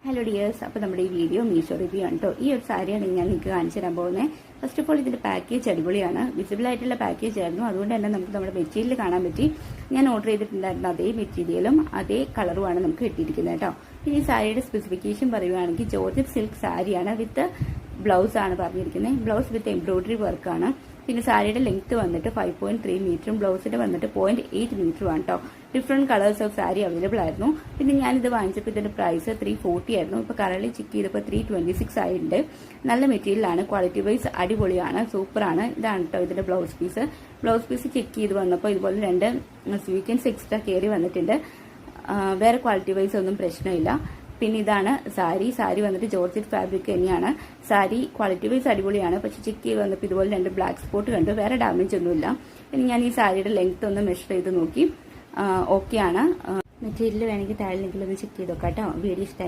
Hello dears, അപ്പോൾ നമ്മുടെ ഈ വീഡിയോ മീഷോ റിവ്യൂ ആണ് കേട്ടോ. ഈ ഒരു സാരിയാണ് ഞാൻ നിങ്ങൾക്ക് കാണിച്ചു തരാൻ പോകുന്നത്. ഫസ്റ്റ് ഓഫ് ഓൾ ഇതിന്റെ പാക്കേജ് അടിപൊളിയാണ്. വിസിബിൾ ആയിട്ടുള്ള പാക്കേജ് ആയിരുന്നു. അതുകൊണ്ട് തന്നെ നമുക്ക് നമ്മുടെ മെറ്റീരിയൽ കാണാൻ പറ്റി. ഞാൻ ഓർഡർ ചെയ്തിട്ടുണ്ടായിരുന്ന അതേ മെറ്റീരിയലും അതേ കളറുമാണ് നമുക്ക് കിട്ടിയിരിക്കുന്നത് കേട്ടോ. പിന്നെ ഈ സാരിയുടെ സ്പെസിഫിക്കേഷൻ പറയുകയാണെങ്കിൽ ജോർജറ്റ് സിൽക്ക് സാരിയാണ് വിത്ത് ബ്ലൗസ് ആണ് പറഞ്ഞിരിക്കുന്നത്. ബ്ലൗസ് വിത്ത് എംബ്രോയിഡറി വർക്കാണ്. പിന്നെ സാരിയുടെ ലെങ്ത് വന്നിട്ട് 5.3 മീറ്ററും ബ്ലൗസിന്റെ വന്നിട്ട് 0.8 മീറ്ററും ആണ് കേട്ടോ. Different colours of sari available ആയിരുന്നു. പിന്നെ ഞാനിത് വാങ്ങിച്ചപ്പോൾ ഇതിന്റെ പ്രൈസ് 340 ആയിരുന്നു. ഇപ്പൊ കറന്റ് ചെക്ക് ചെയ്തപ്പോൾ 326 ആയിട്ടുണ്ട്. നല്ല മെറ്റീരിയലാണ്. ക്വാളിറ്റി വൈസ് അടിപൊളിയാണ്, സൂപ്പറാണ്. ഇതാണ് കേട്ടോ ഇതിന്റെ blouse piece. Blouse piece check ചെയ്ത് വന്നപ്പോൾ ഇതുപോലെ 2 സ്വീക്കൻസ് എക്സ്ട്രാ കയറി വന്നിട്ടുണ്ട്. വേറെ ക്വാളിറ്റി വൈസ് ഒന്നും പ്രശ്നമില്ല. പിന്നെ ഇതാണ് സാരി വന്നിട്ട് ജോർജറ്റ് ഫാബ്രിക് തന്നെയാണ്. സാരി ക്വാളിറ്റി വൈസ് അടിപൊളിയാണ്. പക്ഷെ ചെക്ക് ചെയ്ത് വന്നപ്പോൾ ഇതുപോലെ 2 ബ്ലാക്ക് സ്പോട്ട് കണ്ടു. വേറെ ഡാമേജ് ഒന്നുമില്ല. പിന്നെ ഞാൻ ഈ സാരിയുടെ ലെങ്ത് ഒന്ന് മെഷർ ചെയ്ത് നോക്കി. ഓക്കെയാണ്. മെറ്റീരിയൽ വേണമെങ്കിൽ താഴെ ലിങ്കിൽ ഒന്ന് ചെക്ക് ചെയ്ത് നോക്കാം കേട്ടോ. വീഡിയോ ഇഷ്ടമായി